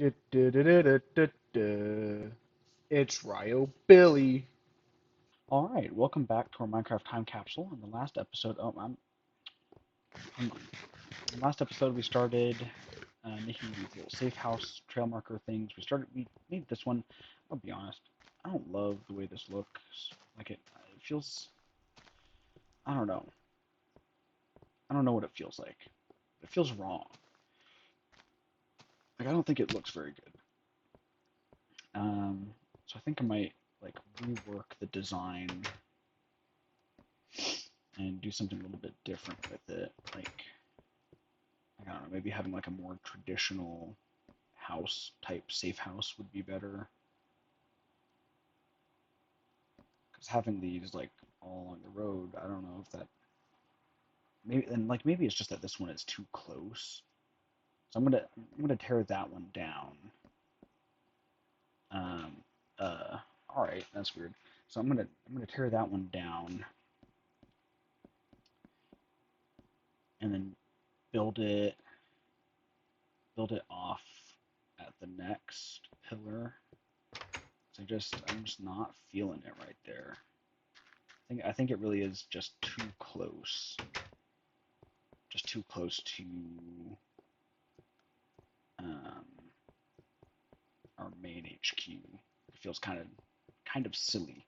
Du-du-du-du-du-du-du. It's Ryo Billy. All right, welcome back to our Minecraft time capsule. In the last episode, I'm hungry. In the last episode, we started making these little safe house trail marker things. We made this one. I'll be honest, I don't love the way this looks. It feels, I don't know. I don't know what it feels like. It feels wrong. Like I don't think it looks very good. So I think I might like rework the design and do something a little bit different with it. I don't know, maybe having like a more traditional house type safe house would be better. Because having these like all along the road, I don't know if that maybe it's just that this one is too close. So I'm gonna tear that one down. Um, all right, that's weird. So I'm gonna tear that one down and then build it build it off at the next pillar. So I'm just not feeling it right there. I think it really is just too close to um, our main HQ. It feels kind of silly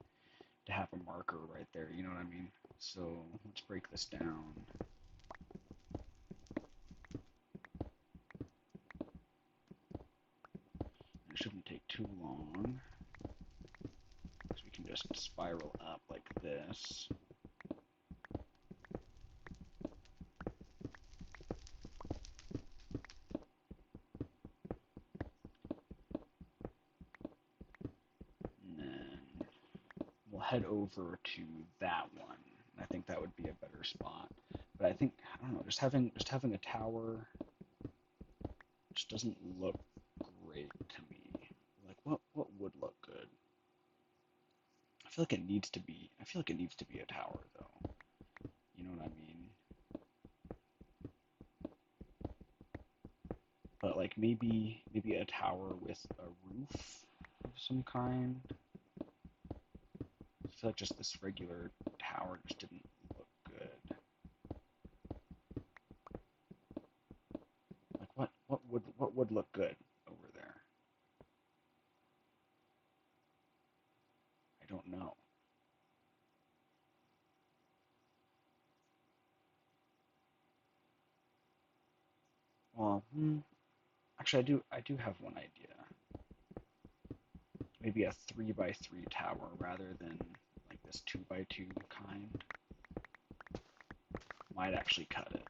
to have a marker right there. You know what I mean? So let's break this down. It shouldn't take too long because we can just spiral up like this. And then we'll head over to that one. I think that would be a better spot. But I don't know, just having a tower just doesn't look great to me. Like what would look good? I feel like it needs to be a tower though. You know what I mean? But like maybe a tower with a roof of some kind. I feel like just this regular tower just didn't look good. Like what would look good over there? I don't know. Well, actually I do have one idea. Maybe a 3x3 tower rather than like this 2x2 kind might actually cut it.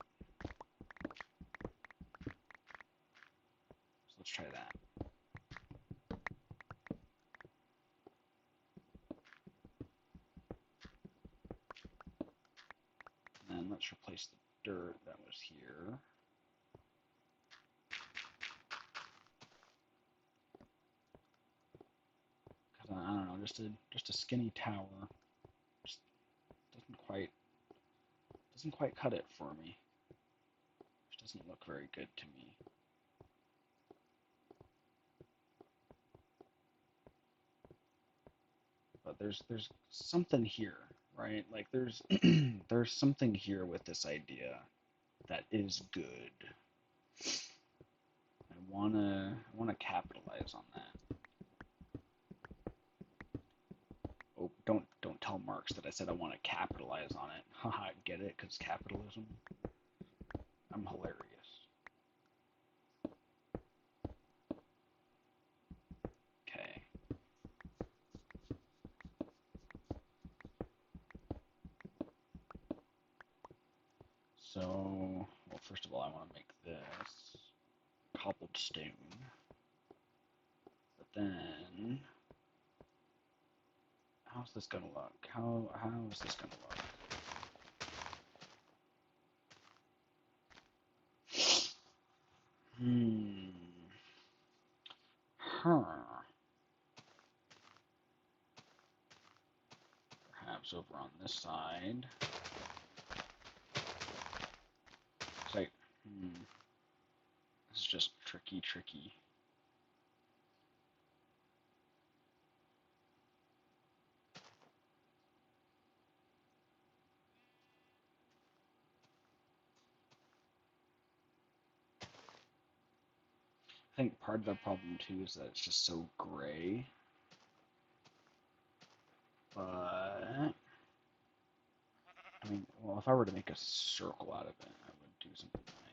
So let's try that. And then let's replace the dirt that was here. Because I don't know, just a skinny tower just doesn't quite cut it for me. It doesn't look very good to me. But there's something here, right? Like there's there's something here with this idea that is good. I wanna capitalize on that. Oh, don't tell Marx that I said I want to capitalize on it. Haha, get it? Because capitalism. I'm hilarious. Okay. So, well, first of all, I want to make this cobbled stone. But then, how's this gonna look? How is this gonna look? Hmm. Huh. Perhaps over on this side. It's like, this is just tricky. I think part of the problem too is that it's just so gray. But I mean, well, if I were to make a circle out of it, I would do something like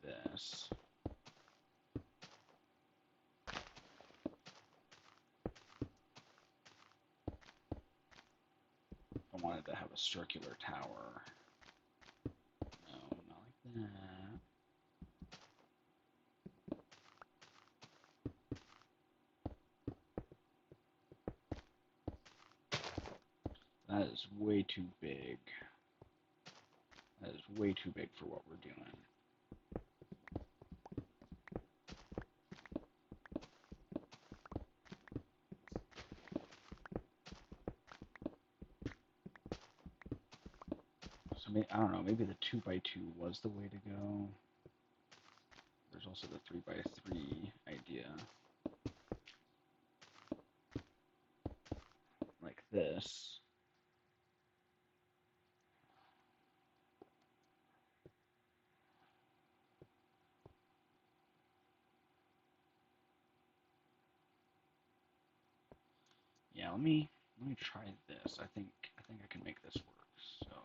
this. I wanted to have a circular tower. No, not like that. That is way too big. That is way too big for what we're doing. So I don't know, maybe the 2x2 was the way to go. There's also the 3x3 idea. Like this. Yeah, let me try this. I think I can make this work. So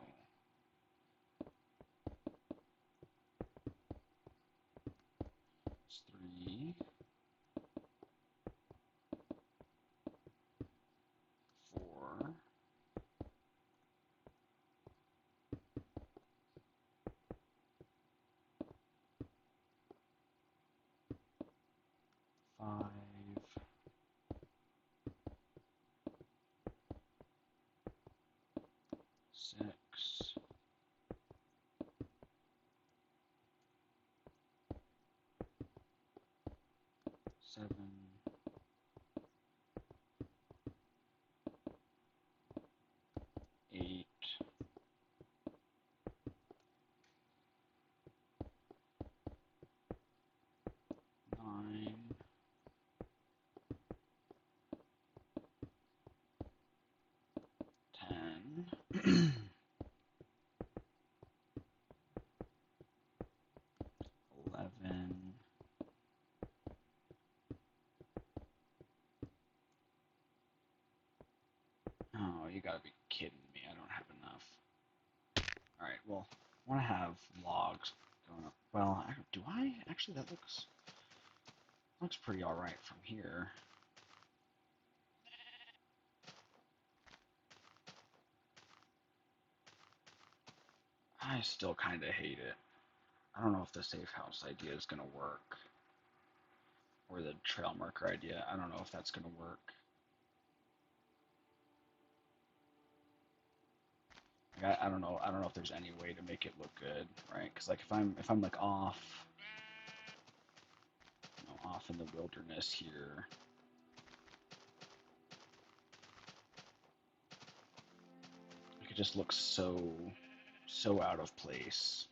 it's 3, 4, 5, 6, 7, 8, 9, 10, 11, oh, you gotta be kidding me. I don't have enough. Alright, well, I want to have logs going up. Well, do I? Actually, that looks pretty alright from here. I still kind of hate it. I don't know if the safe house idea is going to work. Or the trail marker idea. I don't know if that's going to work. Like, I don't know. I don't know if there's any way to make it look good, right? Because like if I'm like off, off in the wilderness here, like it just looks so out of place.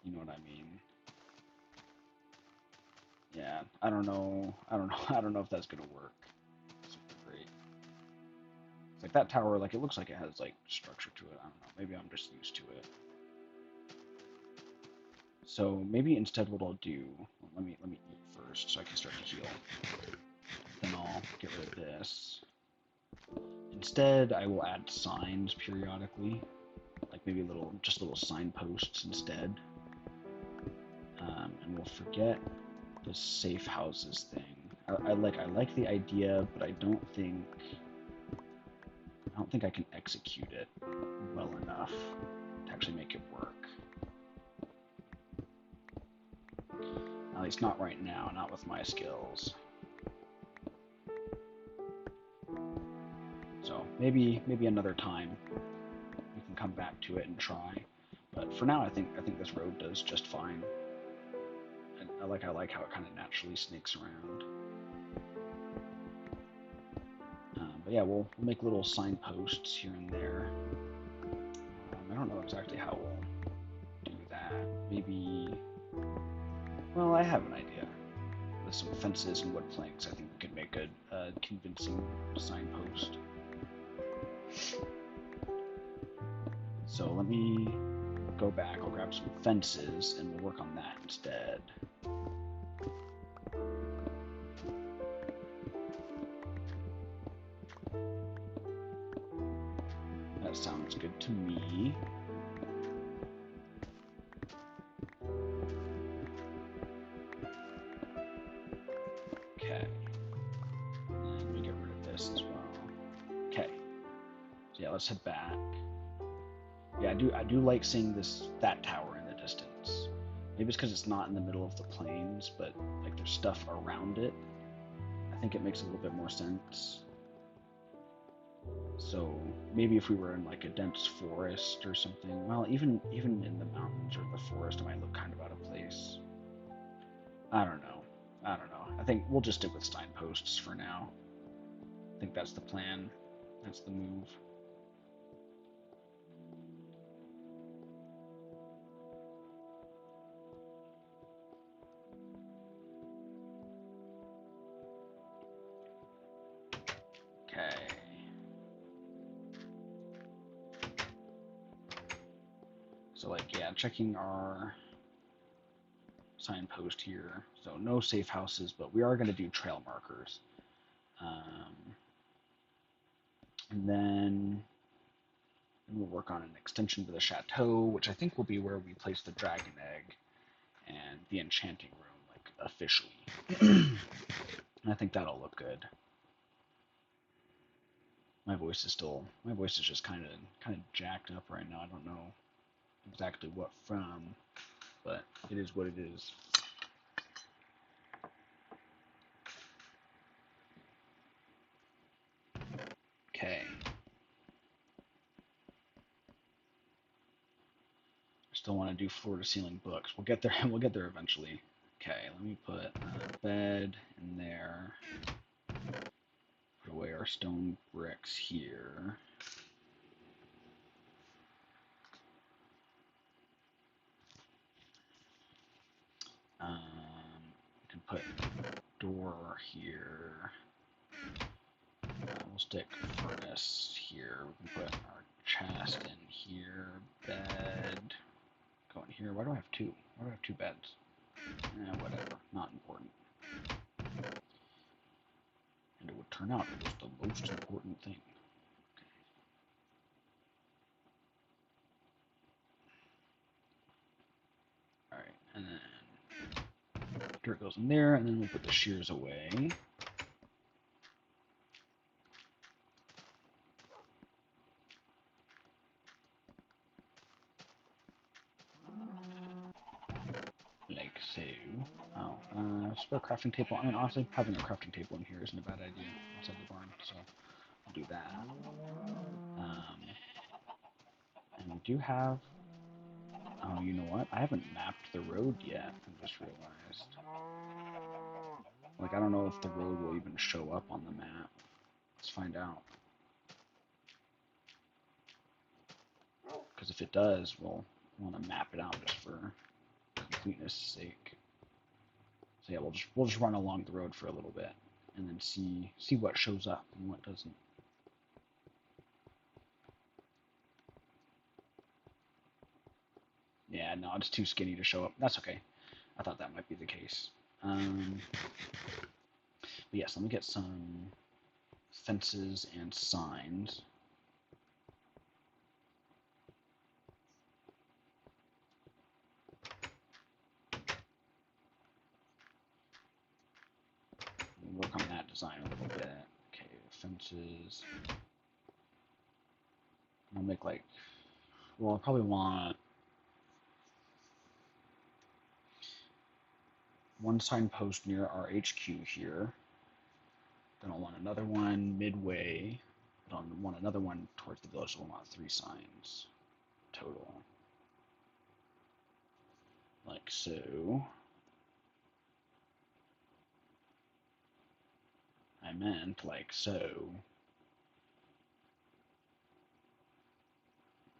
You know what I mean? Yeah, I don't know. I don't know if that's gonna work. Super great. It's like that tower. Like it looks like it has like structure to it. I don't know. Maybe I'm just used to it. So maybe instead what I'll do. Let me eat first so I can start to heal. Then I'll get rid of this. Instead, I will add signs periodically, like maybe just little signposts instead. And we'll forget the safe houses thing. I like the idea, but I don't think I can execute it well enough to actually make it work. At least not right now, not with my skills. So maybe another time we can come back to it and try. But for now, I think this road does just fine. And I like how it kind of naturally snakes around. But yeah, we'll make little signposts here and there. I don't know exactly how we'll do that. Maybe, well, I have an idea. With some fences and wood planks, I think we could make a convincing signpost. So let me go back, I'll grab some fences, and we'll work on that instead. That sounds good to me. Okay. And let me get rid of this as well. Okay. So yeah, let's head back. Yeah, I do like seeing that tower in the distance. Maybe it's because it's not in the middle of the plains, but like there's stuff around it. I think it makes a little bit more sense. So maybe if we were in like a dense forest or something, well, even in the mountains or the forest, it might look kind of out of place. I don't know. I think we'll just stick with signposts for now. I think that's the plan. That's the move. Okay. So like, yeah, checking our signpost here. So no safe houses, but we are going to do trail markers. And then we'll work on an extension to the chateau, which I think will be where we place the dragon egg and the enchanting room, like officially. And I think that'll look good. My voice is just kind of jacked up right now. I don't know exactly what from, but it is what it is. Okay. Still want to do floor to ceiling books. We'll get there. We'll get there eventually. Okay, let me put a bed in there. Put away our stone bricks here. We can put a door here. We'll stick furnace here. We can put our chest in here. Bed. Go in here. Why do I have two? Why do I have two beds? Whatever. Not important. And it would turn out it was the most important thing. Alright, and then dirt goes in there, and then we'll put the shears away. Like so. Oh, spare crafting table. I mean, honestly, having a crafting table in here isn't a bad idea outside the barn, so I'll do that. And we do have. Oh, you know what? I haven't mapped the road yet. I just realized. Like, I don't know if the road will even show up on the map. Let's find out. Because if it does, we'll want to map it out just for completeness sake. So yeah, we'll just run along the road for a little bit and then see what shows up and what doesn't. Yeah, no, it's too skinny to show up. That's okay. I thought that might be the case. But yes, let me get some fences and signs. Work on that design a little bit. Okay, fences. I'll make like, well, I'll probably want one signpost near our HQ here. Then I'll want another one midway. Then I'll want another one towards the village. So we'll want 3 signs total. Like so. I meant like so.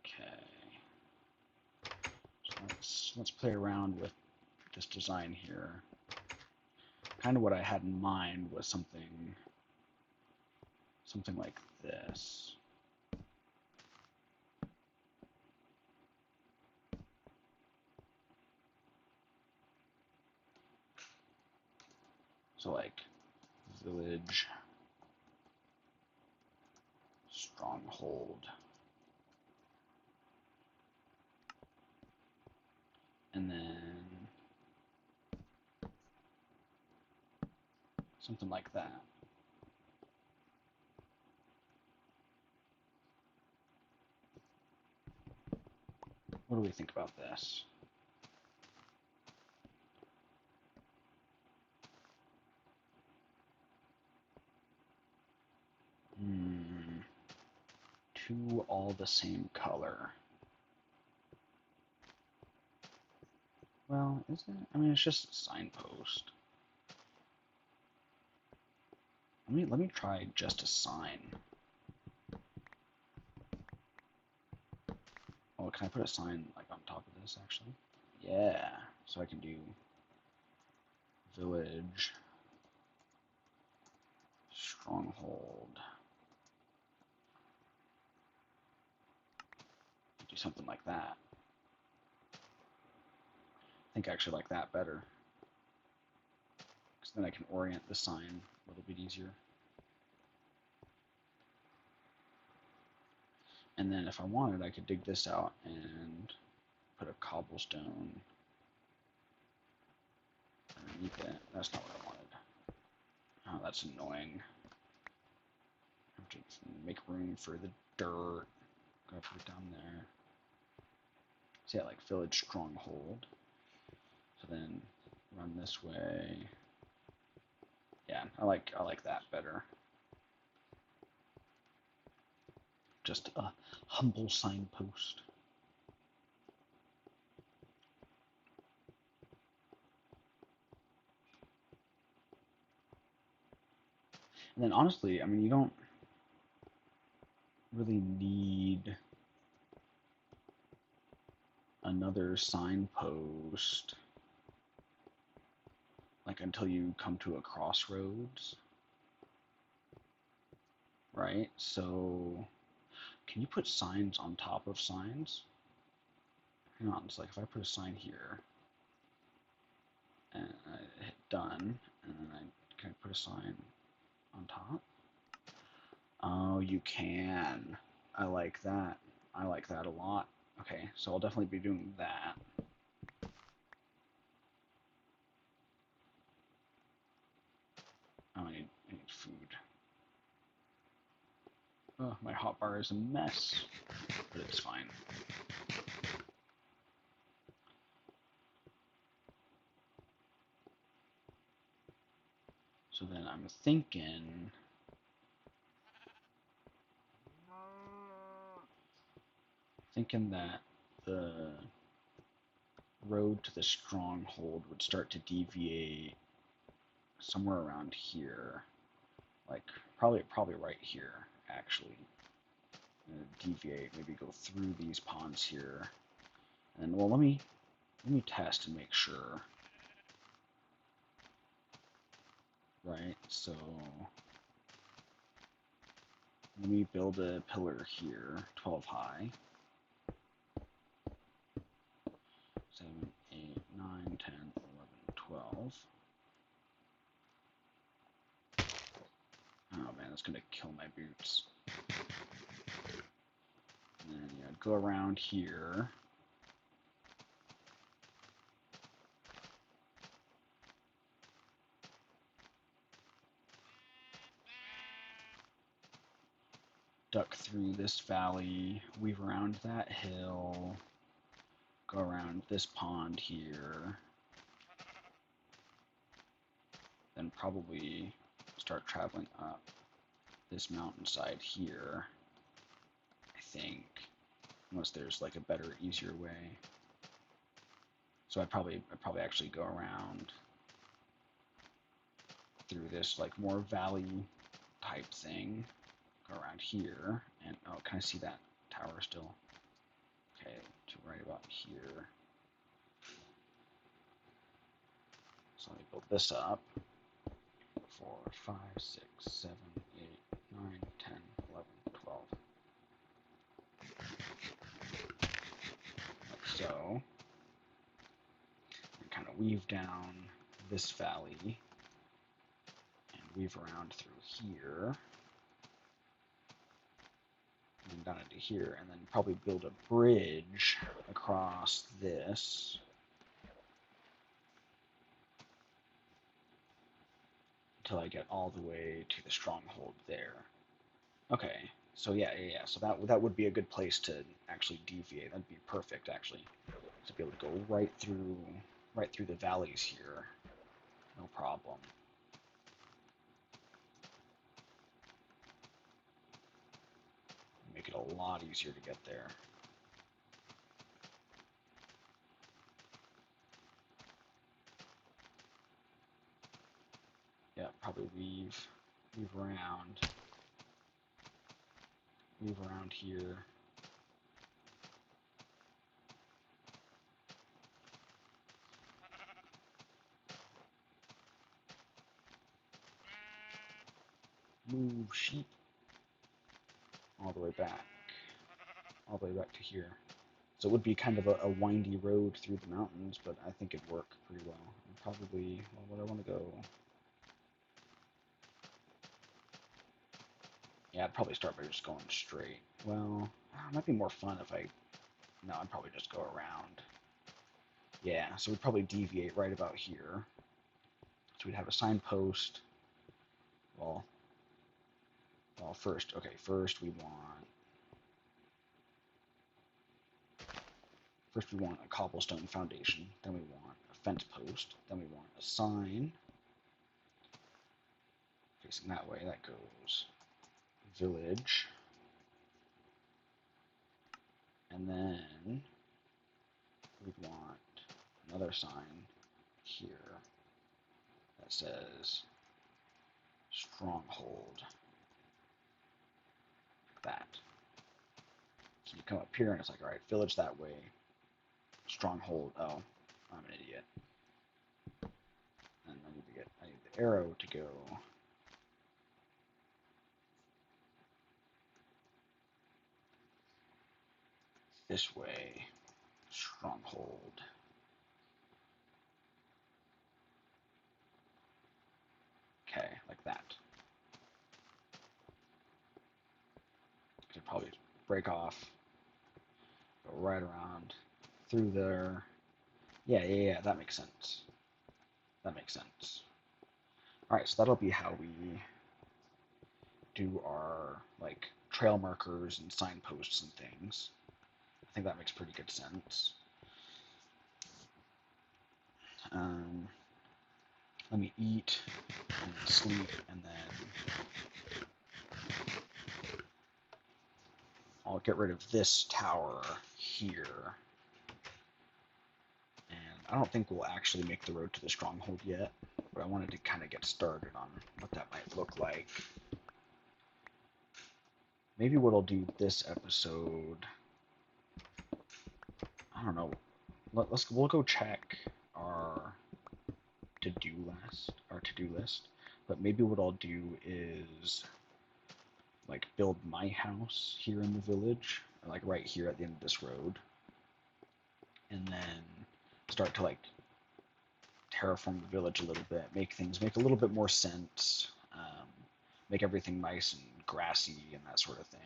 Okay. So let's play around with this design here. Kind of what I had in mind was something like this. So like village, stronghold, and then something like that. What do we think about this? Two all the same color. Well, is it? I mean, it's just a signpost. Let me try just a sign. Oh, can I put a sign like on top of this actually? Yeah. So I can do village, stronghold. Do something like that. I think I actually like that better. Because then I can orient the sign a little bit easier. And then if I wanted, I could dig this out and put a cobblestone underneath it. That's not what I wanted. Oh, that's annoying. I have to make room for the dirt. Gotta put it down there. So yeah, like village stronghold. So then run this way. Yeah, I like that better. Just a humble signpost. And then honestly, I mean, you don't really need another signpost like until you come to a crossroads, right? So can you put signs on top of signs? Hang on, it's like if I put a sign here and I hit done, and then can I put a sign on top? Oh, you can. I like that. I like that a lot. Okay, so I'll definitely be doing that. Oh, I need food. Oh, my hotbar is a mess, but it's fine. So then I'm thinking that the road to the stronghold would start to deviate somewhere around here, like probably right here actually. Deviate, maybe go through these ponds here, and well, let me test and make sure. Right, so let me build a pillar here, 12 high. 7, 8, 9, 10, 11, 12. Oh man, that's gonna kill my boots. And then yeah, go around here. Duck through this valley, weave around that hill, go around this pond here, then probably start traveling up this mountainside here, I think, unless there's like a better, easier way. So I'd probably actually go around through this like more valley type thing, go around here, and oh, can I see that tower still? Okay, to right about here. So let me build this up. 4, 5, 6, 7, 8, 9, 10, 11, 12. Like so. And kind of weave down this valley. weave around through here, and down into here, and then probably build a bridge across this until I get all the way to the stronghold there. Okay, so yeah. So that would be a good place to actually deviate. That'd be perfect, actually, to be able to go right through the valleys here, no problem. Make it a lot easier to get there. Yeah, probably weave around here. Move sheep all the way back to here. So it would be kind of a windy road through the mountains, but I think it'd work pretty well. And probably, well, where I want to go. Yeah, I'd probably start by just going straight. Well, it might be more fun if no, I'd probably just go around. Yeah, so we'd probably deviate right about here. So we'd have a signpost. Well, first we want a cobblestone foundation, then we want a fence post, then we want a sign facing that way. That goes village, and then we'd want another sign here that says stronghold, like that. So you come up here and it's like, all right, village that way, stronghold. Oh, I'm an idiot. And I need the arrow to go this way, stronghold. Okay, like that. Could probably break off, go right around through there. Yeah, that makes sense. That makes sense. All right, so that'll be how we do our like trail markers and signposts and things. I think that makes pretty good sense. Let me eat and then sleep, and then I'll get rid of this tower here. And I don't think we'll actually make the road to the stronghold yet, but I wanted to kind of get started on what that might look like. Maybe what I'll do this episode, I don't know. We'll go check our to-do list, but maybe what I'll do is like build my house here in the village, like right here at the end of this road, and then start to like terraform the village a little bit, make things make a little bit more sense, make everything nice and grassy and that sort of thing.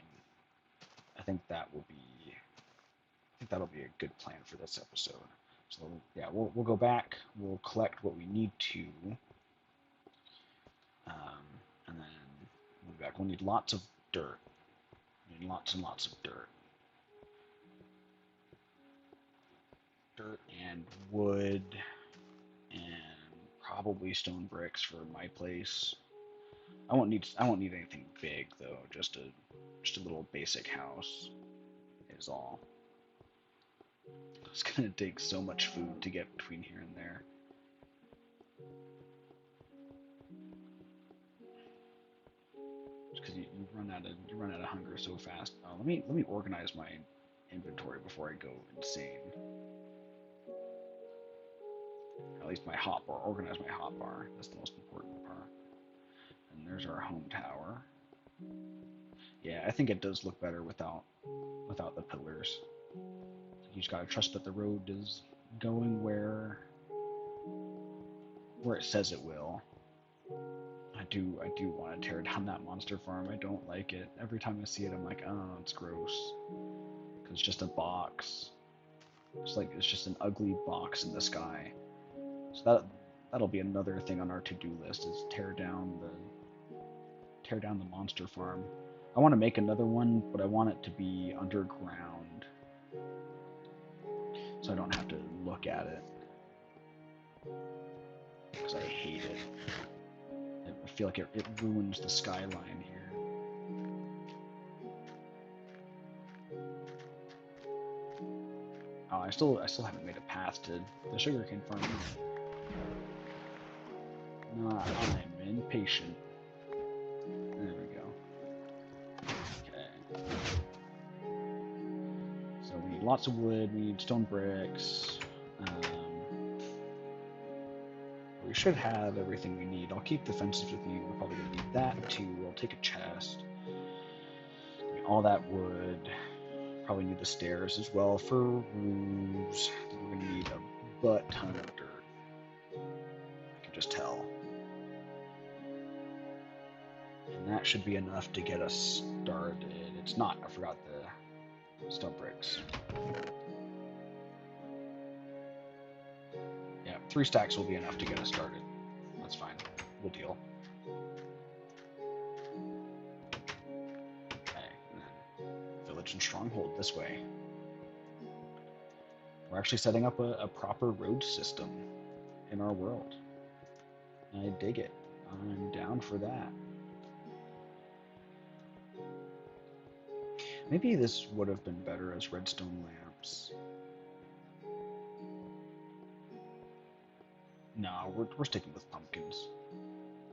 I think that'll be a good plan for this episode. So yeah, we'll go back, we'll collect what we need to, and then we'll be back. We'll need lots of dirt. We need lots and lots of dirt. Dirt and wood and probably stone bricks for my place. I won't need anything big though. Just a little basic house is all. It's gonna take so much food to get between here and there. Because you run out of hunger so fast. Let me organize my inventory before I go insane. At least my hotbar. Organize my hotbar. That's the most important part. And there's our home tower. Yeah, I think it does look better without the pillars. You just gotta trust that the road is going where it says it will. I do want to tear down that monster farm. I don't like it. Every time I see it, I'm like, oh, it's gross. Cause it's just a box. It's just an ugly box in the sky. So that'll be another thing on our to-do list is tear down the monster farm. I want to make another one, but I want it to be underground, so I don't have to look at it. Because I hate it. I feel like it ruins the skyline here. Oh, I still haven't made a path to the sugarcane farm. I'm impatient. There we go. Okay. So we need lots of wood. We need stone bricks. We should have everything we need. I'll keep the fences with me. We're probably gonna need that too. I'll take a chest. All that wood. Probably need the stairs as well for roofs. We're gonna need a butt ton of dirt. I can just tell. And that should be enough to get us started. It's not. I forgot the stone bricks. Yeah, 3 stacks will be enough to get us started. That's fine. We'll deal. Okay, and then village and stronghold this way. We're actually setting up a proper road system in our world. I dig it. I'm down for that. Maybe this would have been better as redstone lamps. No, we're sticking with pumpkins.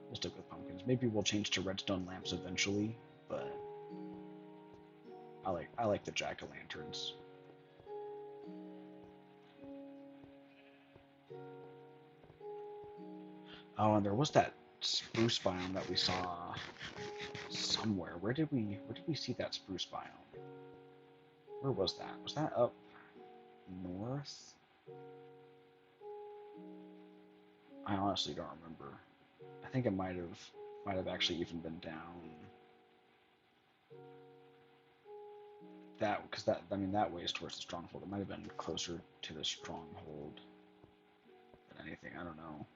We'll stick with pumpkins. Maybe we'll change to redstone lamps eventually, but I like the jack-o'-lanterns. Oh, and there was that spruce biome that we saw somewhere. Where did we see that spruce biome? Where was that? Was that up north? I honestly don't remember. I think it might have actually even been down that, because that way is towards the stronghold. It might have been closer to the stronghold than anything. I don't know.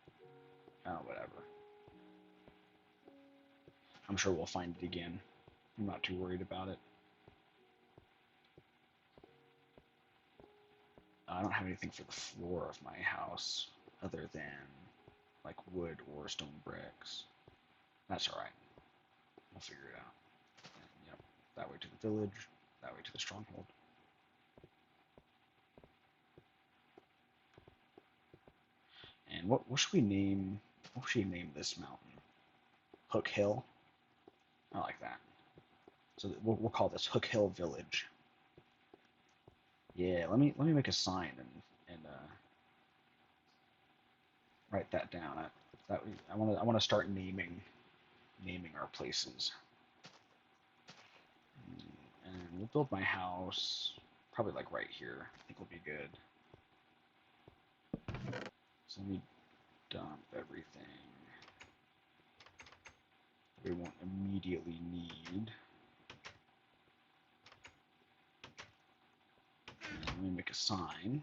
Oh, whatever. I'm sure we'll find it again. I'm not too worried about it. I don't have anything for the floor of my house other than like wood or stone bricks. That's alright. We'll figure it out. And, yep, that way to the village, that way to the stronghold. And what should we name this mountain? Hook Hill? I like that. So we'll call this Hook Hill Village. Yeah, let me make a sign and write that down. I want to start naming our places. And we'll build my house probably like right here. I think will be good. So let me dump everything we won't immediately need. And let me make a sign.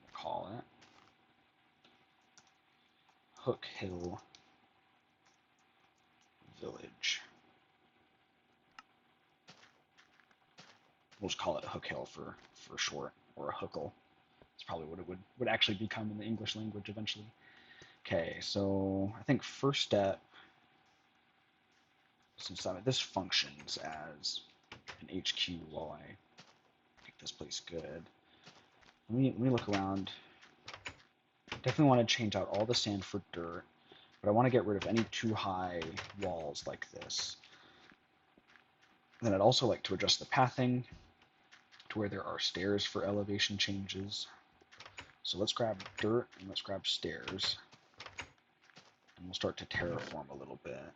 We'll call it Hook Hill Village. We'll just call it Hook Hill for short, or a hookle. It's probably what it would actually become in the English language eventually. Okay, so I think first step, since this functions as an HQ while I make this place good, let me look around. Definitely want to change out all the sand for dirt, but I want to get rid of any too high walls like this. Then I'd also like to adjust the pathing to where there are stairs for elevation changes. So let's grab dirt and let's grab stairs. And we'll start to terraform a little bit.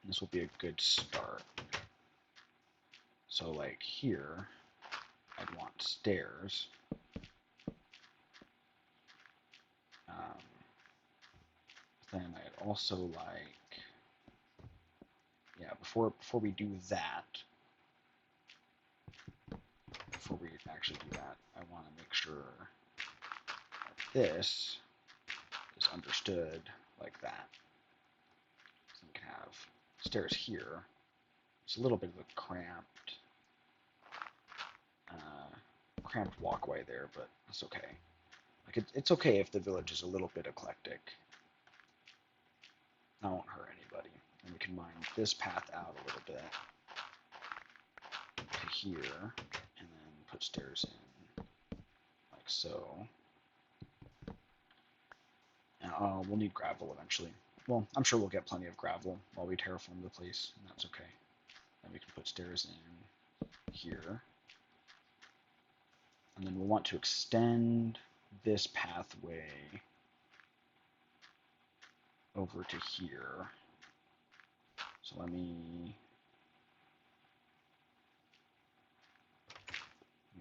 This will be a good start. So like here, I'd want stairs. Then I'd also like, yeah, before we do that, before we actually do that, I want to make sure that this is understood like that. So we can have stairs here. It's a little bit of a cramped walkway there, but it's okay. Like it's okay if the village is a little bit eclectic. That won't hurt anybody. And we can mine this path out a little bit to here, and then put stairs in like so. And we'll need gravel eventually. Well, I'm sure we'll get plenty of gravel while we terraform the place, and that's okay. Then we can put stairs in here. And then we'll want to extend this pathway over to here. So let me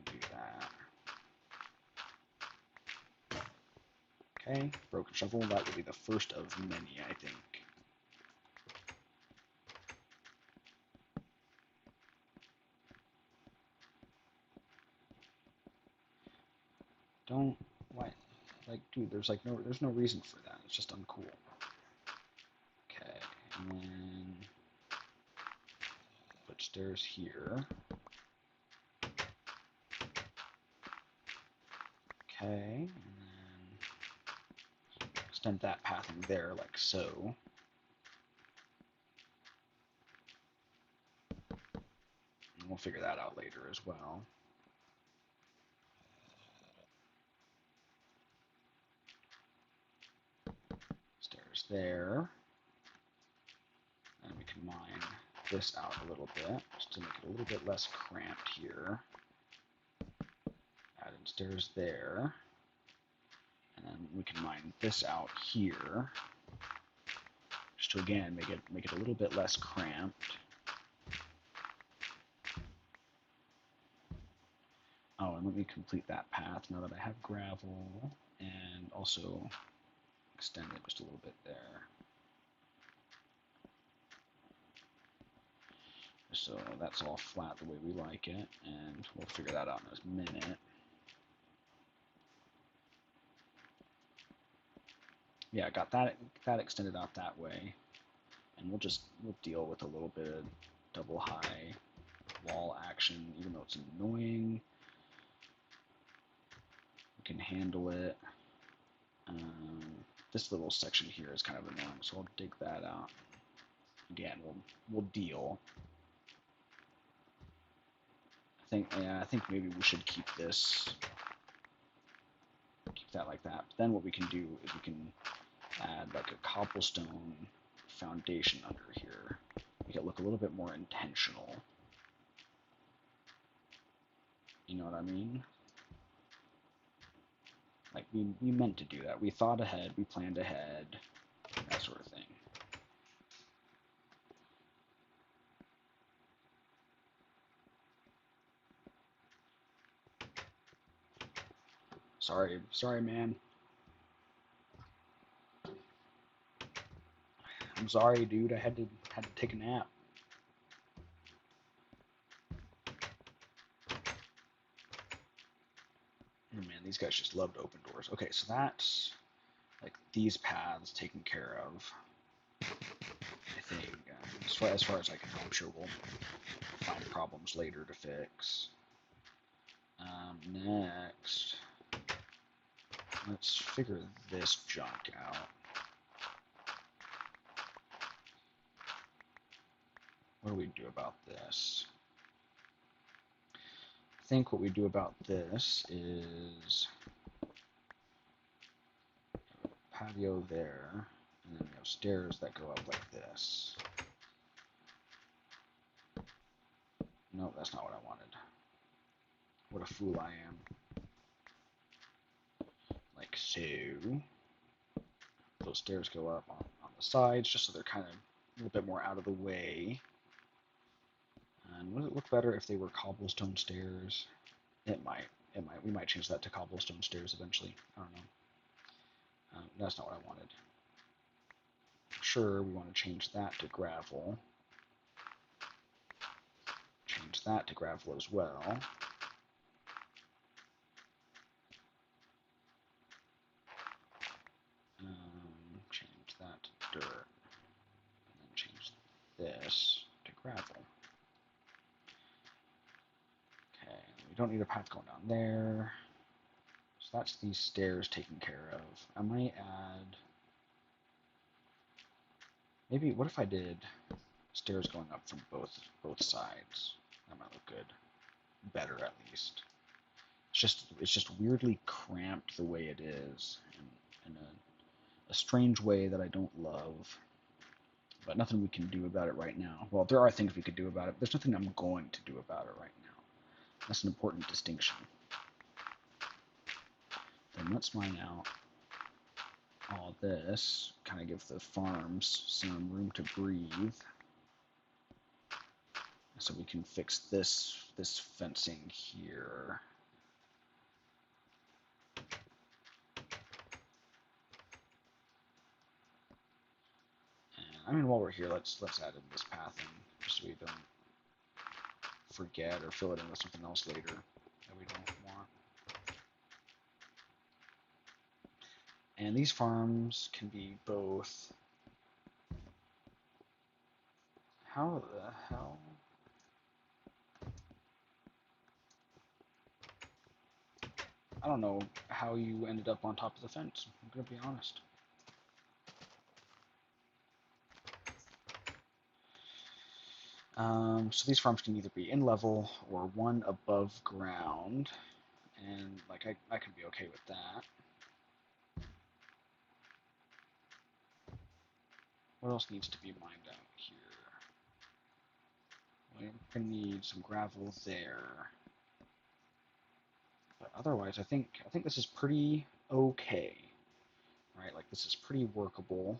do that. Okay, broken shovel, that will be the first of many, I think. Don't, why, like, dude, there's no reason for that, it's just uncool. Okay, and then put stairs here. Okay, and then extend that pathing there like so. And we'll figure that out later as well. Stairs there. And we can mine this out a little bit, just to make it a little bit less cramped here. Add in stairs there. And then we can mine this out here, just to again make it a little bit less cramped. Oh, and let me complete that path now that I have gravel, and also extend it just a little bit there. So that's all flat the way we like it, and we'll figure that out in a minute. Yeah, got that extended out that way, and we'll deal with a little bit of double high wall action, even though it's annoying. We can handle it. This little section here is kind of annoying, so I'll dig that out. Again, we'll deal. I think maybe we should keep that like that. But then what we can do is we can add like a cobblestone foundation under here. Make it look a little bit more intentional. You know what I mean? Like we meant to do that. We thought ahead, we planned ahead, that sort of thing. Sorry, man. I'm sorry, dude. I had to take a nap. Oh, man, these guys just love to open doors. Okay, so that's like these paths taken care of. I think as far as I can tell, I'm sure we'll find problems later to fix. Next, let's figure this junk out. What do we do about this? I think what we do about this is patio there, and then we have stairs that go up like this. No, that's not what I wanted. What a fool I am. Like so. Those stairs go up on the sides, just so they're kind of a little bit more out of the way. And would it look better if they were cobblestone stairs? It might. It might. We might change that to cobblestone stairs eventually. I don't know. That's not what I wanted. Sure, we want to change that to gravel. Change that to gravel as well. Change that to dirt. And then change this to gravel. Okay, we don't need a path going down there. So that's these stairs taken care of. I might add... Maybe, what if I did stairs going up from both sides? That might look good. Better, at least. It's just weirdly cramped the way it is, in a strange way that I don't love. But nothing we can do about it right now. Well, there are things we could do about it, but there's nothing I'm going to do about it right now. That's an important distinction. Then let's mine out all this, kind of give the farms some room to breathe. So we can fix this fencing here. And I mean, while we're here, let's add in this pathing, just so we don't forget or fill it in with something else later that we don't want. And these farms can be both... How the hell? I don't know how you ended up on top of the fence, I'm gonna be honest. So these farms can either be in level or one above ground, and like I can be okay with that. What else needs to be mined out here? We're gonna need some gravel there. But otherwise, I think this is pretty okay, right? Like this is pretty workable.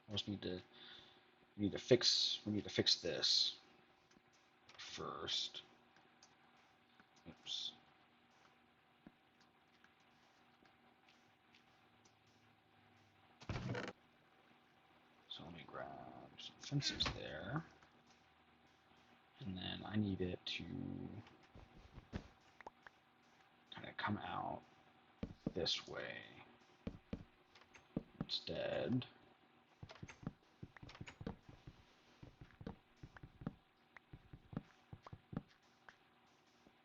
We just need to fix this first. Oops. So let me grab some fences there, and then I need it to kind of come out this way instead.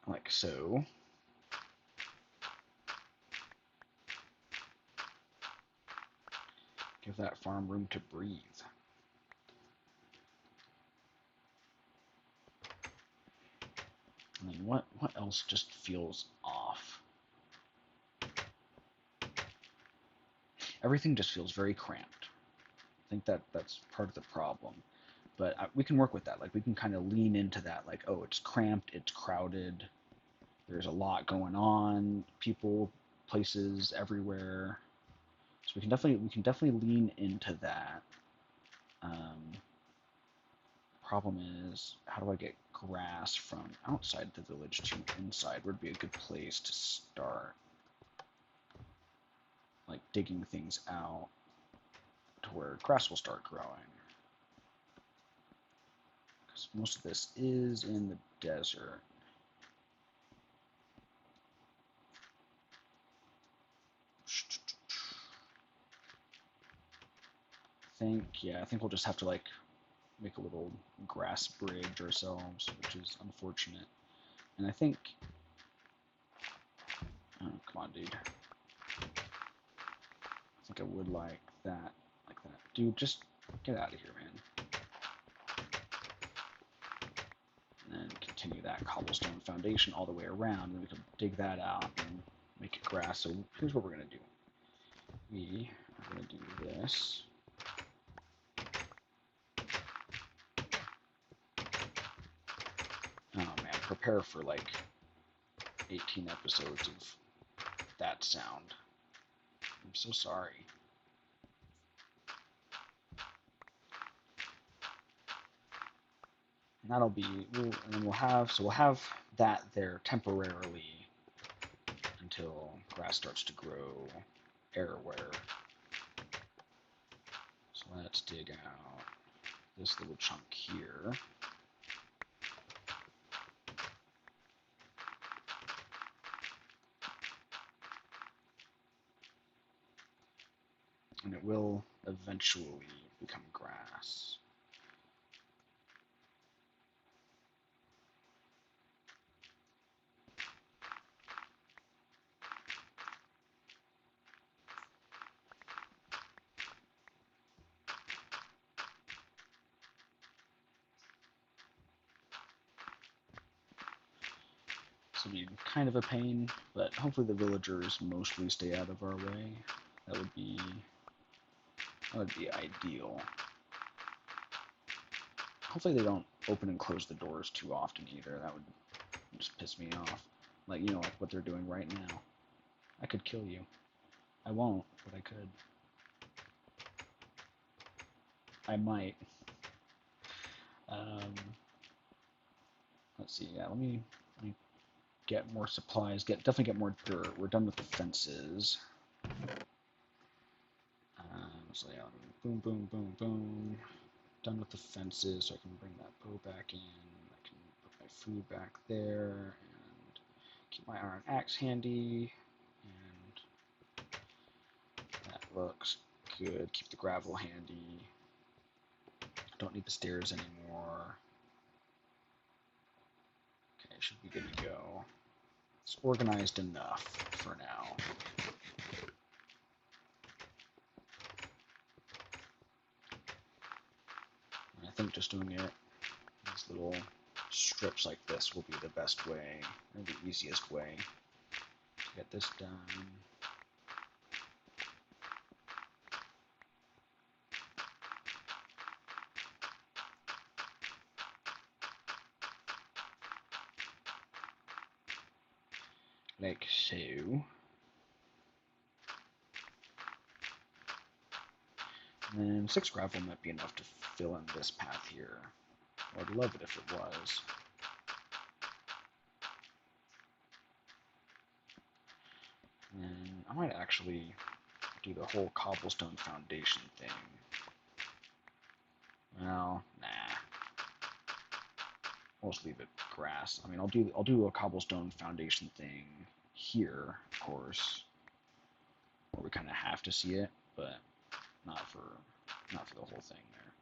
Like so. Give that farm room to breathe. And then what else just feels off? Everything just feels very cramped. I think that's part of the problem. But we can work with that. Like we can kind of lean into that. Like, oh, it's cramped, it's crowded. There's a lot going on. People, places everywhere. So we can definitely lean into that. Problem is, how do I get grass from outside the village to inside? Would be a good place to start. Like digging things out to where grass will start growing. Because most of this is in the desert. I think we'll just have to like make a little grass bridge ourselves, which is unfortunate. And I think, oh, come on, dude. I think I would like that. Dude, just get out of here, man. And then continue that cobblestone foundation all the way around, and we can dig that out and make it grass. So here's what we're gonna do. We are gonna do this. Oh man, prepare for like 18 episodes of that sound. I'm so sorry. that'll be, and then we'll have that there temporarily until grass starts to grow everywhere. So let's dig out this little chunk here. And it will eventually become grass. This will be kind of a pain, but hopefully the villagers mostly stay out of our way. That would be ideal. Hopefully they don't open and close the doors too often either. That would just piss me off. Like, you know, like what they're doing right now. I could kill you. I won't, but I could. I might. Let's see. Yeah, let me get more supplies. Definitely get more dirt. We're done with the fences. So yeah, boom, boom, boom, boom. Done with the fences, so I can bring that bow back in. I can put my food back there, and keep my iron axe handy. And that looks good. Keep the gravel handy. Don't need the stairs anymore. Okay, should be good to go. It's organized enough for now. And I think just doing it these little strips like this will be the best way, or the easiest way to get this done. Like so. And then 6 gravel might be enough to fill in this path here. I'd love it if it was. And I might actually do the whole cobblestone foundation thing. Well, nah. I'll just leave it grass. I mean, I'll do a cobblestone foundation thing here, of course, where we kind of have to see it, but not for the whole thing there.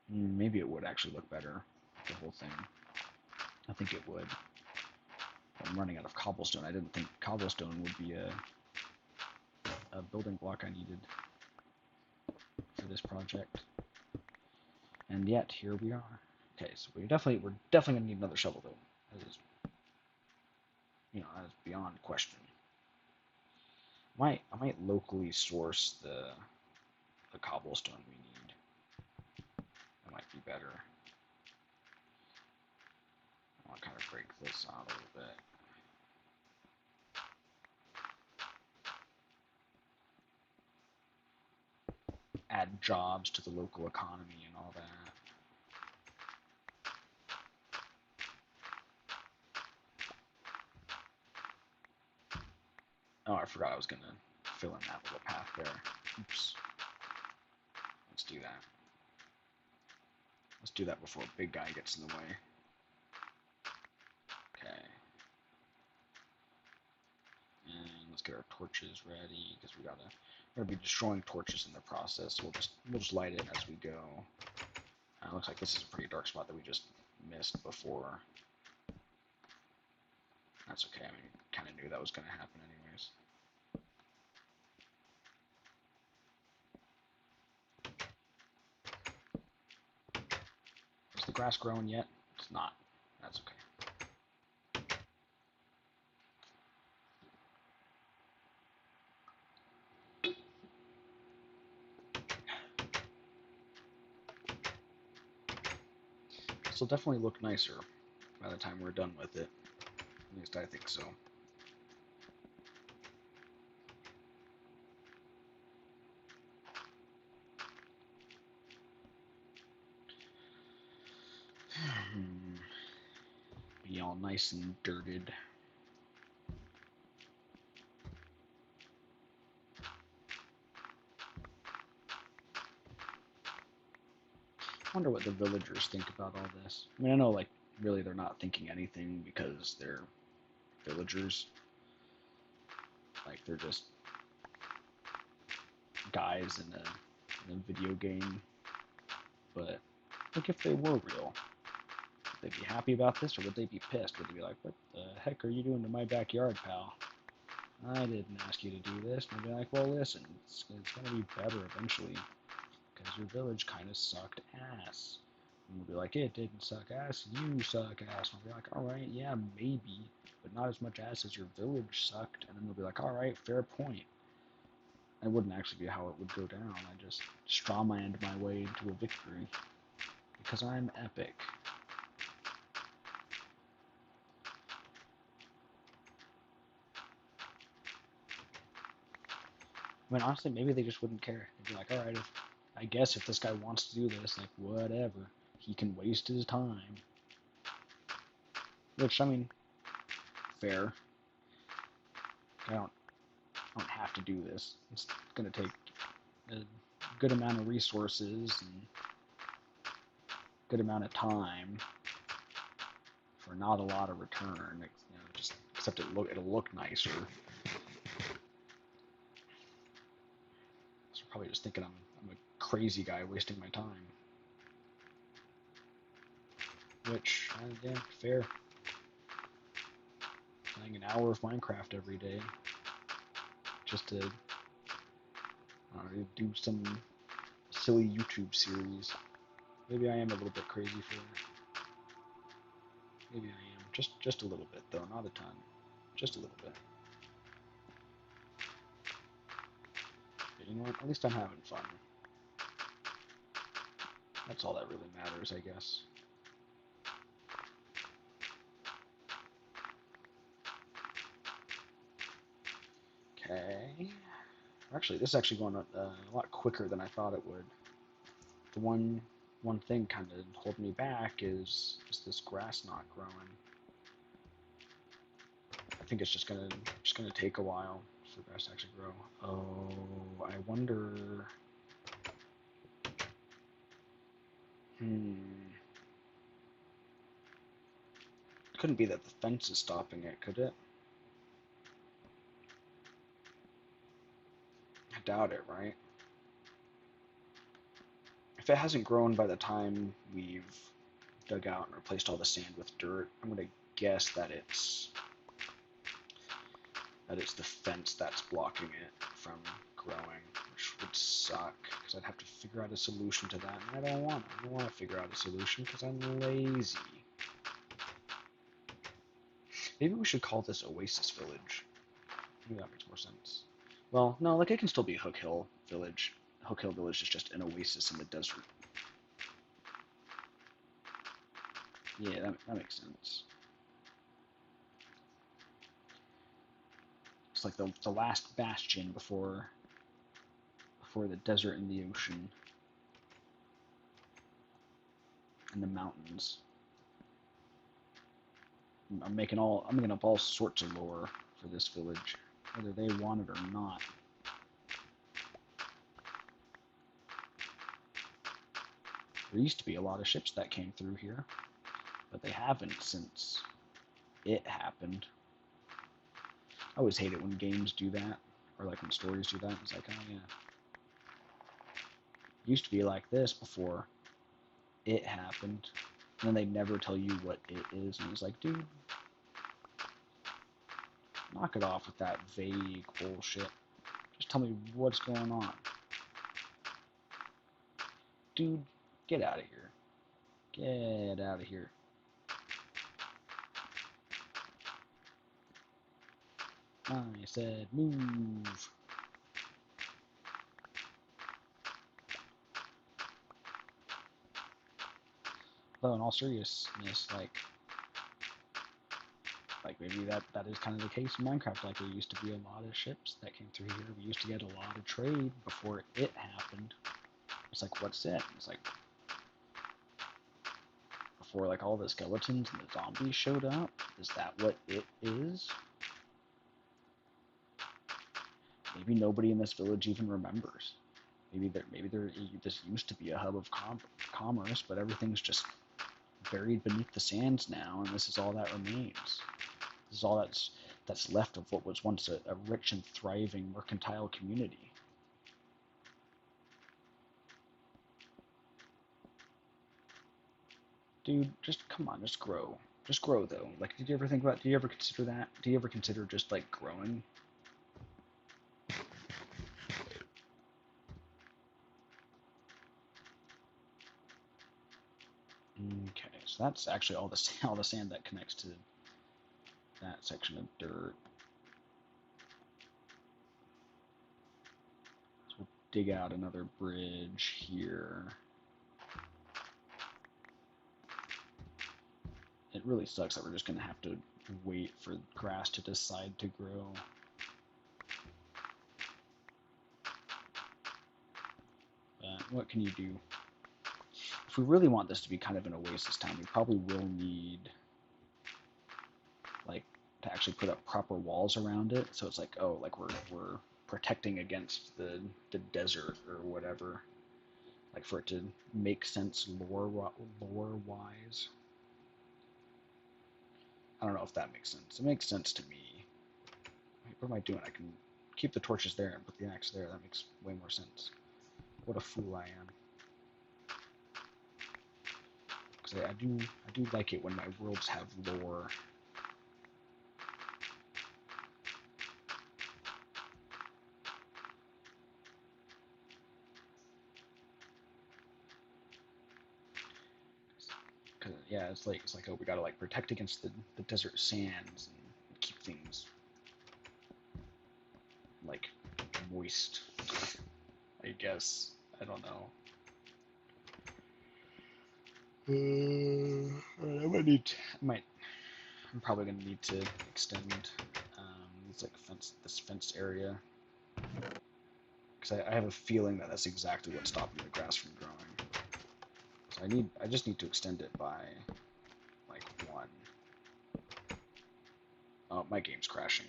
Maybe it would actually look better, the whole thing. I think it would. I'm running out of cobblestone. I didn't think cobblestone would be a building block I needed for this project. And yet, here we are. Okay, so we're definitely gonna need another shovel though. That is, that is beyond question. I might locally source the cobblestone we need. That might be better. I want to kind of break this out a little bit. Add jobs to the local economy and all that. Oh, I forgot I was gonna fill in that little path there. Oops. Let's do that. Let's do that before a big guy gets in the way. Okay. And let's get our torches ready because we're gonna be destroying torches in the process. So we'll just light it as we go. Looks like this is a pretty dark spot that we just missed before. That's okay. I mean, kind of knew that was going to happen anyways. Is the grass growing yet? It's not. That's okay. This will definitely look nicer by the time we're done with it. At least I think so. Be all nice and dirted. I wonder what the villagers think about all this. I mean, I know, like, really they're not thinking anything because they're villagers. Like, they're just guys in a video game. But, like, if they were real, would they be happy about this, or would they be pissed? Would they be like, what the heck are you doing to my backyard, pal? I didn't ask you to do this. And I'd be like, well, listen, it's going to be better eventually, because your village kind of sucked ass. And we'll be like, it didn't suck ass, you suck ass. And I'll be like, alright, yeah, maybe, but not as much ass as your village sucked. And then they'll be like, alright, fair point. That wouldn't actually be how it would go down. I just strawmanned my way into a victory, because I'm epic. I mean, honestly, maybe they just wouldn't care. They'd be like, alright, I guess if this guy wants to do this, like, whatever. He can waste his time. Which, I mean, fair. I don't have to do this. It's going to take a good amount of resources and good amount of time for not a lot of return. You know, just except it'll look nicer. So probably just thinking I'm a crazy guy wasting my time. Which, yeah, fair. Playing an hour of Minecraft every day just to do some silly YouTube series. Maybe I am a little bit crazy for it. Maybe I am. Just a little bit, though. Not a ton. Just a little bit. But you know what? At least I'm having fun. That's all that really matters, I guess. Okay. Actually, this is actually going a lot quicker than I thought it would. The one thing kind of holding me back is this grass not growing. I think it's just gonna take a while for the grass to actually grow. Oh, I wonder. Couldn't be that the fence is stopping it, could it? I doubt it, right? If it hasn't grown by the time we've dug out and replaced all the sand with dirt, I'm gonna guess that it's the fence that's blocking it from growing, which would suck because I'd have to figure out a solution to that, and I don't want to. I don't want to figure out a solution because I'm lazy. Maybe we should call this Oasis Village. Maybe that makes more sense. Well, no, like it can still be Hook Hill Village. Hook Hill Village is just an oasis in the desert. Yeah, that makes sense. It's like the last bastion before the desert and the ocean and the mountains. I'm making up all sorts of lore for this village, whether they want it or not. There used to be a lot of ships that came through here, but they haven't since it happened. I always hate it when games do that, or like when stories do that. It's like, oh yeah, it used to be like this before it happened, and then they never tell you what it is, and it's like, dude, knock it off with that vague bullshit. Just tell me what's going on. Dude, get out of here. Get out of here. I said move. Though in all seriousness, like maybe that is kind of the case in Minecraft. Like there used to be a lot of ships that came through here. We used to get a lot of trade before it happened. It's like, what's it? It's like before like all the skeletons and the zombies showed up? Is that what it is? Maybe nobody in this village even remembers. Maybe this used to be a hub of commerce, but everything's just buried beneath the sands now, and this is all that remains. This is all that's left of what was once a rich and thriving mercantile community. Dude, just come on, just grow. Just grow, though. Like, did you ever consider that? Do you ever consider just, like, growing? Okay, so that's actually all the sand that connects to that section of dirt. So we'll dig out another bridge here. It really sucks that we're just going to have to wait for grass to decide to grow. But what can you do? If we really want this to be kind of an oasis town, we probably will need like to actually put up proper walls around it. So it's like, oh, like we're protecting against the desert or whatever. Like for it to make sense lore wise. I don't know if that makes sense. It makes sense to me. Wait, what am I doing? I can keep the torches there and put the axe there. That makes way more sense. What a fool I am. Because I do like it when my worlds have lore. Cause yeah, it's like oh, we gotta like protect against the desert sands and keep things like moist. I guess I don't know. I might need. I'm probably gonna need to extend this like this fenced area because I have a feeling that that's exactly what's stopping the grass from growing. So I just need to extend it by like 1. Oh, my game's crashing.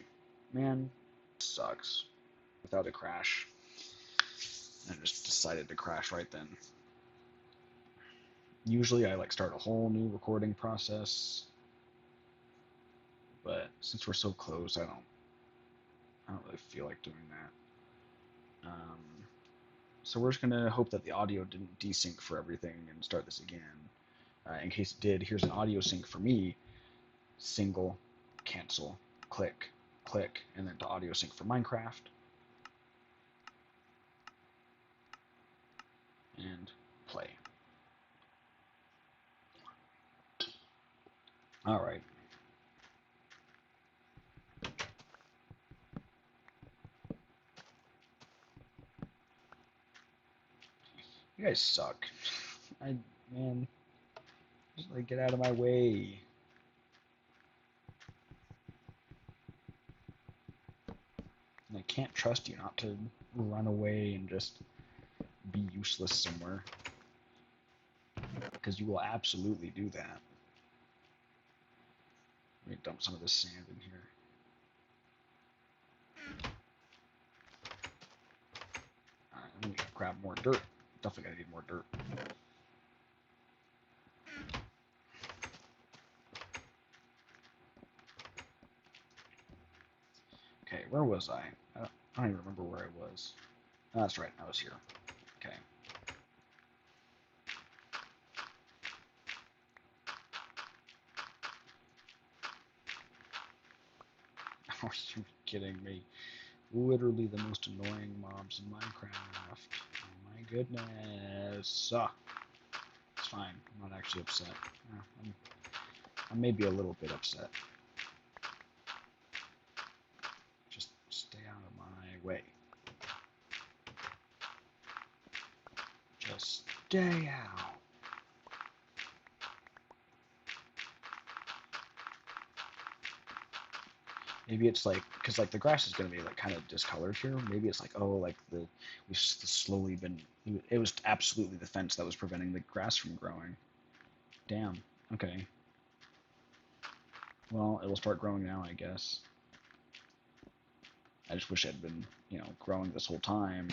Man, sucks. Without a crash. I just decided to crash right then. Usually I like start a whole new recording process, but since we're so close, I don't really feel like doing that. So we're just gonna hope that the audio didn't desync for everything and start this again. In case it did, here's an audio sync for me. Single, cancel, click, click, and then to audio sync for Minecraft. And play. All right. You guys suck. Man, just like get out of my way. And I can't trust you not to run away and just be useless somewhere. Because you will absolutely do that. Let me dump some of this sand in here. Alright, let me grab more dirt. Definitely gonna need more dirt. Okay, where was I? I don't even remember where I was. Oh, that's right, I was here. Okay. Are you kidding me? Literally the most annoying mobs in Minecraft. Oh my goodness. It's fine. I'm not actually upset. I may be a little bit upset. Just stay out of my way. Just stay out. Maybe it's like, because like the grass is going to be like kind of discolored here. Maybe it's like, oh, like we've slowly been, it was absolutely the fence that was preventing the grass from growing. Damn. Okay. Well, it'll start growing now, I guess. I just wish it had been, growing this whole time.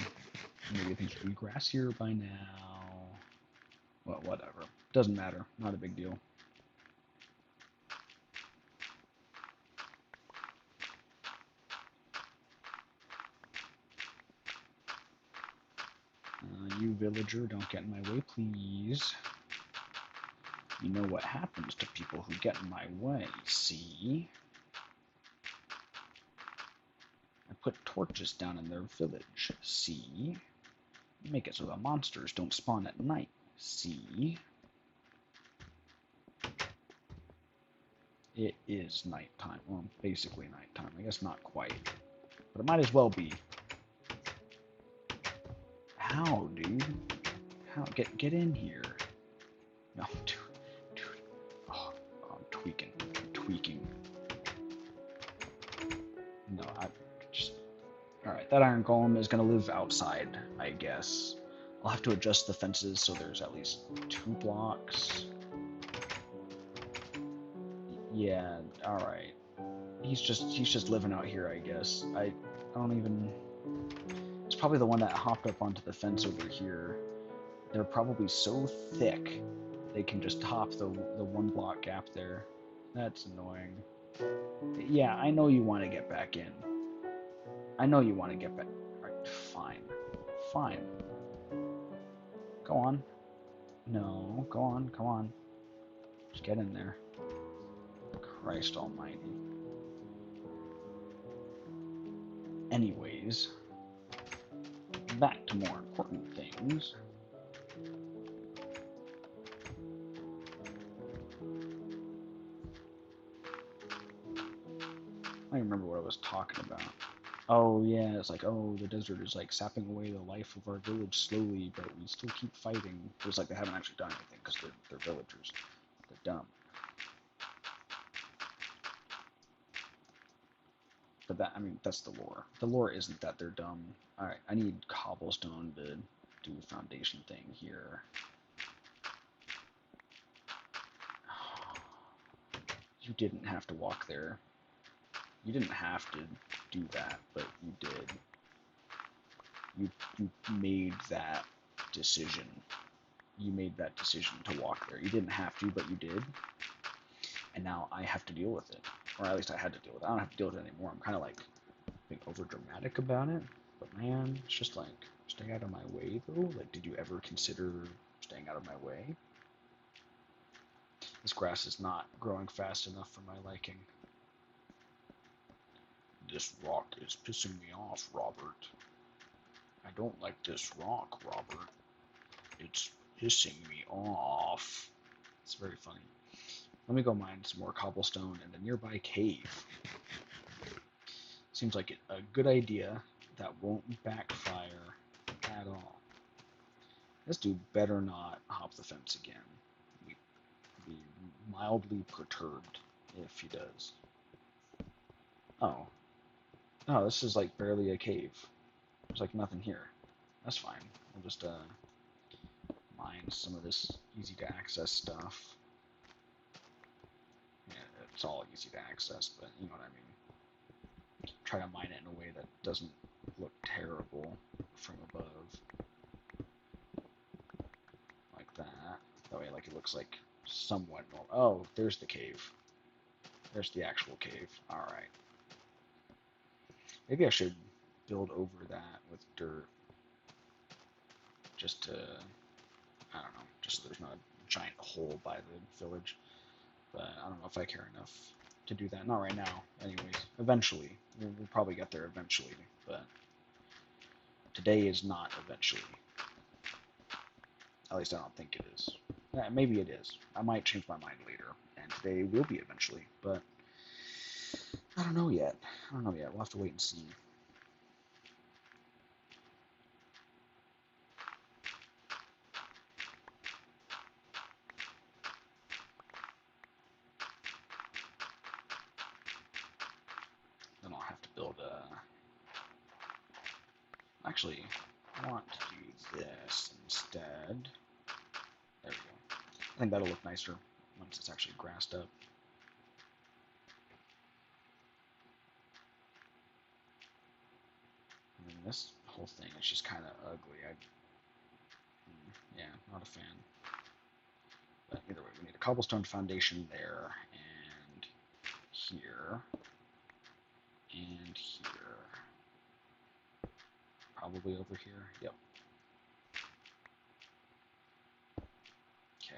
Maybe things would be grassier by now. Well, whatever. Doesn't matter. Not a big deal. You villager, don't get in my way, please. You know what happens to people who get in my way, see? I put torches down in their village, see? Make it so the monsters don't spawn at night, see? It is nighttime. Well, basically nighttime. I guess not quite. But it might as well be. How, dude? How? Get in here. No, dude. Oh, I'm tweaking. No, I just... Alright, that iron golem is going to live outside, I guess. I'll have to adjust the fences so there's at least 2 blocks. Yeah, alright. He's just living out here, I guess. I don't even... It's probably the one that hopped up onto the fence over here. They're probably so thick they can just hop the 1 block gap there. That's annoying. Yeah, I know you want to get back in. I know you want to get back. Alright, fine. Fine. Go on. No, go on, come on. Just get in there. Christ almighty. Anyways, back to more important things. I don't remember what I was talking about. Oh yeah, it's like, oh, the desert is like sapping away the life of our village slowly, but we still keep fighting. But it's like they haven't actually done anything because they're villagers. They're dumb. But that, I mean, that's the lore. The lore isn't that they're dumb. Alright, I need cobblestone to do a foundation thing here. You didn't have to walk there. You didn't have to do that, but you did. You made that decision. You made that decision to walk there. You didn't have to, but you did. And now I have to deal with it. Or at least I had to deal with it. I don't have to deal with it anymore. I'm kind of like being over dramatic about it. But man, it's just like, stay out of my way though. Like, did you ever consider staying out of my way? This grass is not growing fast enough for my liking. This rock is pissing me off, Robert. I don't like this rock, Robert. It's pissing me off. It's very funny. Let me go mine some more cobblestone in the nearby cave. Seems like a good idea that won't backfire at all. This dude better not hop the fence again. Be mildly perturbed if he does. Oh. No, this is like barely a cave. There's like nothing here. That's fine. We'll just mine some of this easy to access stuff. Yeah, it's all easy to access, but you know what I mean. Try to mine it in a way that doesn't look terrible from above. Like that. That way, like, it looks like somewhat normal. Oh, there's the cave. There's the actual cave. Alright. Maybe I should build over that with dirt. Just to, I don't know, just so there's not a giant hole by the village. But I don't know if I care enough to do that. Not right now, anyways. Eventually. We'll probably get there eventually, but today is not eventually. At least I don't think it is. Yeah, maybe it is. I might change my mind later, and today will be eventually, but I don't know yet. We'll have to wait and see. Then I'll have to build a... Actually, I want to do this instead. There we go. I think that'll look nicer when once it's actually grassed up. And then this whole thing is just kind of ugly. Yeah, not a fan. But either way, we need a cobblestone foundation there, and here, and here. Probably over here. Yep. Okay.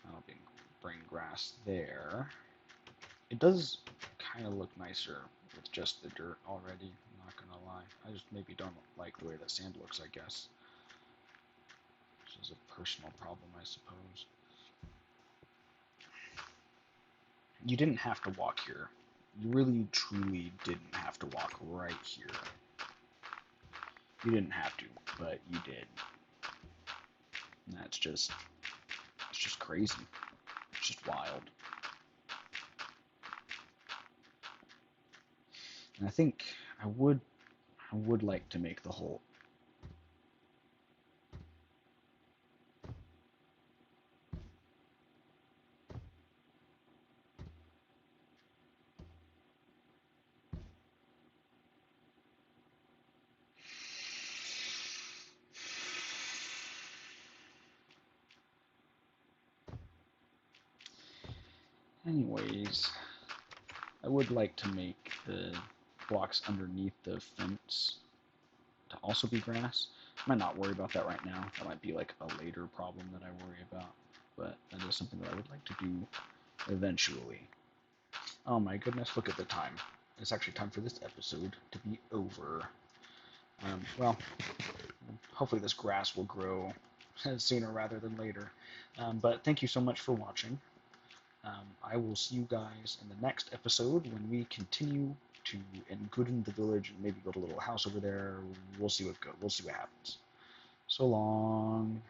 I'll bring grass there. It does kind of look nicer with just the dirt already, I'm not gonna lie. I just maybe don't like the way that sand looks, I guess. This is a personal problem, I suppose. You didn't have to walk here. You really, truly didn't have to walk right here. You didn't have to, but you did. And it's just crazy. It's just wild. And I think I would like to make the whole. Anyways, I would like to make the blocks underneath the fence to also be grass. I might not worry about that right now. That might be like a later problem that I worry about. But that is something that I would like to do eventually. Oh my goodness, look at the time. It's actually time for this episode to be over. Well, hopefully this grass will grow sooner rather than later. But thank you so much for watching. I will see you guys in the next episode when we continue to engooden the village and maybe build a little house over there. We'll see what happens. So long.